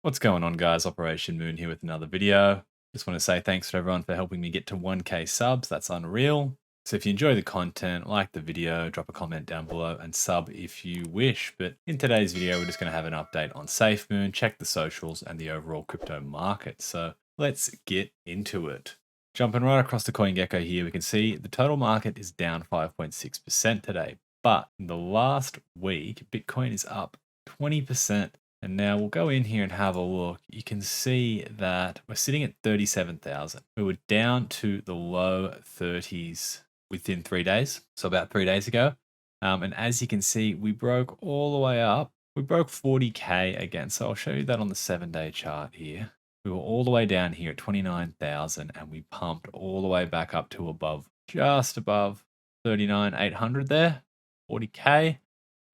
What's going on, guys? Operation Moon here with another video. Just want to say thanks to everyone for helping me get to 1K subs. That's unreal. So if you enjoy the content, like the video, drop a comment down below and sub if you wish. But in today's video, we're just going to have an update on Safemoon, check the socials and the overall crypto market. So let's get into it. Jumping right across the CoinGecko here, we can see the total market is down 5.6% today. But in the last week, Bitcoin is up 20%. And now we'll go in here and have a look. You can see that we're sitting at 37,000. We were down to the low 30s within 3 days. So about 3 days ago. And as you can see, we broke all the way up. We broke 40K again. So I'll show you that on the 7-day chart here. We were all the way down here at 29,000 and we pumped all the way back up to just above 39,800 there, 40K.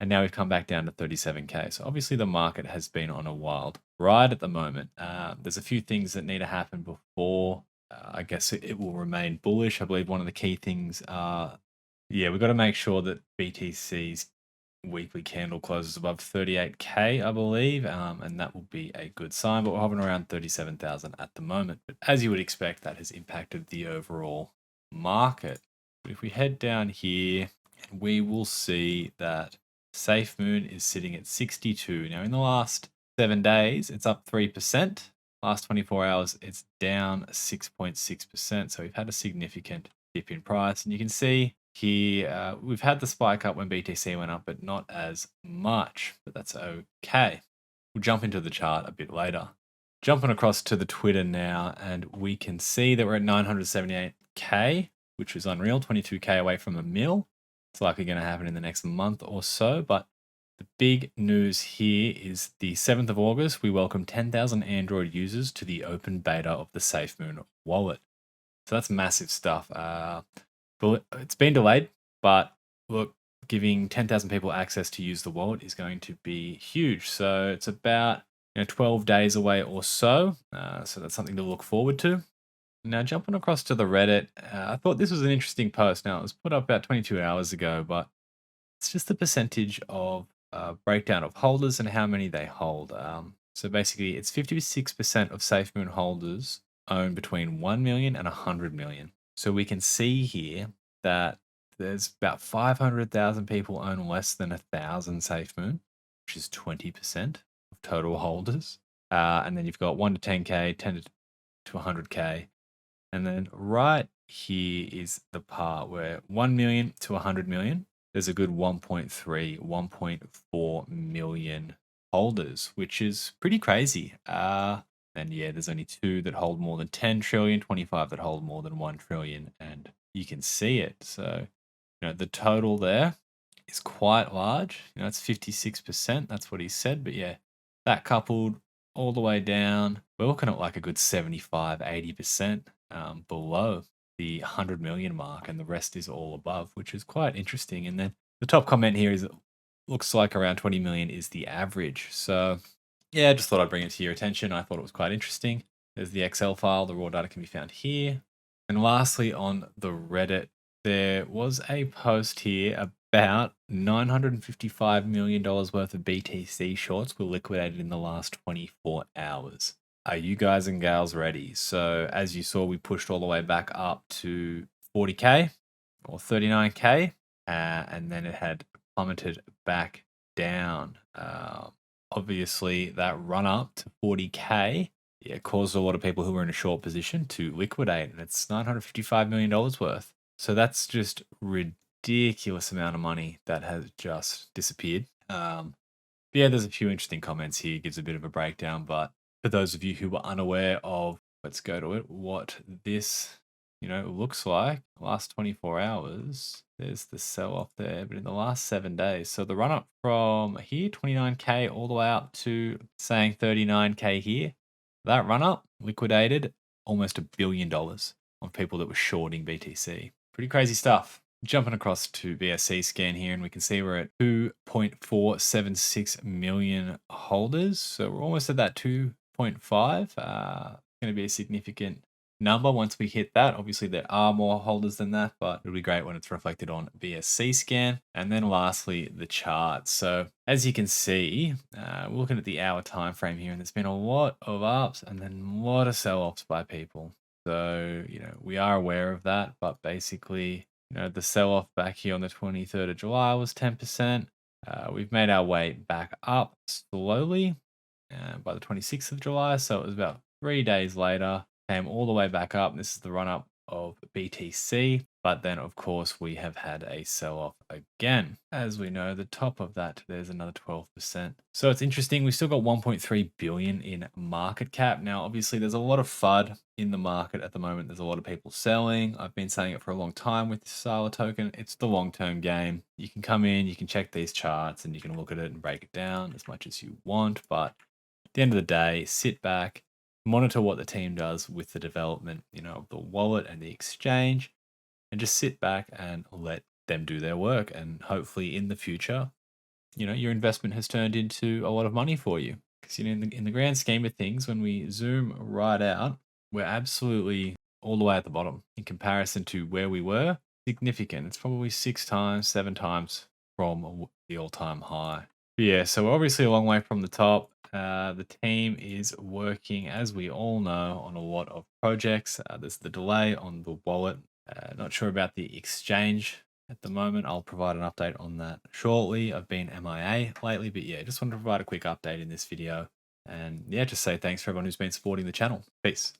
And now we've come back down to 37K. So obviously the market has been on a wild ride at the moment. There's a few things that need to happen before I guess it will remain bullish. I believe one of the key things are, we've got to make sure that BTC's weekly candle closes above 38K, I believe, and that will be a good sign. But we're hovering around 37,000 at the moment. But as you would expect, that has impacted the overall market. But if we head down here, we will see that Safemoon is sitting at 62. Now, in the last 7 days, it's up 3%. Last 24 hours, it's down 6.6%. So we've had a significant dip in price. And you can see here, we've had the spike up when BTC went up, but not as much. But that's okay. We'll jump into the chart a bit later. Jumping across to the Twitter now, and we can see that we're at 978K, which is unreal, 22K away from a mil. It's likely going to happen in the next month or so, but the big news here is the 7th of August, we welcome 10,000 Android users to the open beta of the Safemoon wallet. So that's massive stuff. It's been delayed, but look, giving 10,000 people access to use the wallet is going to be huge. So it's about 12 days away or so. So that's something to look forward to. Now, jumping across to the Reddit, I thought this was an interesting post. Now, it was put up about 22 hours ago, but it's just the percentage of breakdown of holders and how many they hold. So basically, it's 56% of Safemoon holders own between 1 million and 100 million. So we can see here that there's about 500,000 people own less than 1,000 Safemoon, which is 20% of total holders. And then you've got 1 to 10K, 10 to 100K. And then right here is the part where 1 million to 100 million, there's a good 1.3, 1.4 million holders, which is pretty crazy. And there's only 2 that hold more than 10 trillion, 25 that hold more than 1 trillion. And you can see it. So, the total there is quite large. It's 56%. That's what he said. But that coupled all the way down, we're looking at like a good 75, 80%. Below the 100 million mark, and the rest is all above, which is quite interesting. And then the top comment here is it looks like around 20 million is the average. So I just thought I'd bring it to your attention. I thought it was quite interesting. There's the Excel file. The raw data can be found here. And lastly, on the Reddit, there was a post here about $955 million worth of BTC shorts were liquidated in the last 24 hours. Are you guys and gals ready? So as you saw, we pushed all the way back up to 40K or 39K, and then it had plummeted back down. Obviously, that run up to 40K caused a lot of people who were in a short position to liquidate, and it's $955 million worth. So that's just ridiculous amount of money that has just disappeared. There's a few interesting comments here, gives a bit of a breakdown, but for those of you who were unaware of, let's go to it, what this, looks like, last 24 hours, there's the sell-off there, but in the last 7 days, so the run-up from here, 29K, all the way up to saying 39K here, that run-up liquidated almost $1 billion on people that were shorting BTC. Pretty crazy stuff. Jumping across to BSC scan here, and we can see we're at 2.476 million holders. So we're almost at that 2.5. Going to be a significant number once we hit that. Obviously, there are more holders than that, but it'll be great when it's reflected on BSC scan. And then lastly, the chart. So as you can see, we're looking at the hour time frame here, and there's been a lot of ups and then a lot of sell-offs by people. So, we are aware of that, but basically, the sell-off back here on the 23rd of July was 10%. We've made our way back up slowly by the 26th of July. So it was about 3 days later, came all the way back up. This is the run up of BTC. But then, of course, we have had a sell off again. As we know, the top of that, there's another 12%. So it's interesting. We've still got 1.3 billion in market cap. Now, obviously, there's a lot of FUD in the market at the moment. There's a lot of people selling. I've been saying it for a long time with the Sala token. It's the long-term game. You can come in, you can check these charts, and you can look at it and break it down as much as you want. But at the end of the day, sit back, monitor what the team does with the development, of the wallet and the exchange, and just sit back and let them do their work. And hopefully in the future, your investment has turned into a lot of money for you. Because, in the grand scheme of things, when we zoom right out, we're absolutely all the way at the bottom in comparison to where we were. Significant. It's probably 6 times, 7 times from the all-time high. But yeah, so we're obviously a long way from the top. The team is working, as we all know, on a lot of projects. There's the delay on the wallet. Not sure about the exchange at the moment. I'll provide an update on that shortly. I've been MIA lately, but yeah, just wanted to provide a quick update in this video. And yeah, just say thanks for everyone who's been supporting the channel. Peace.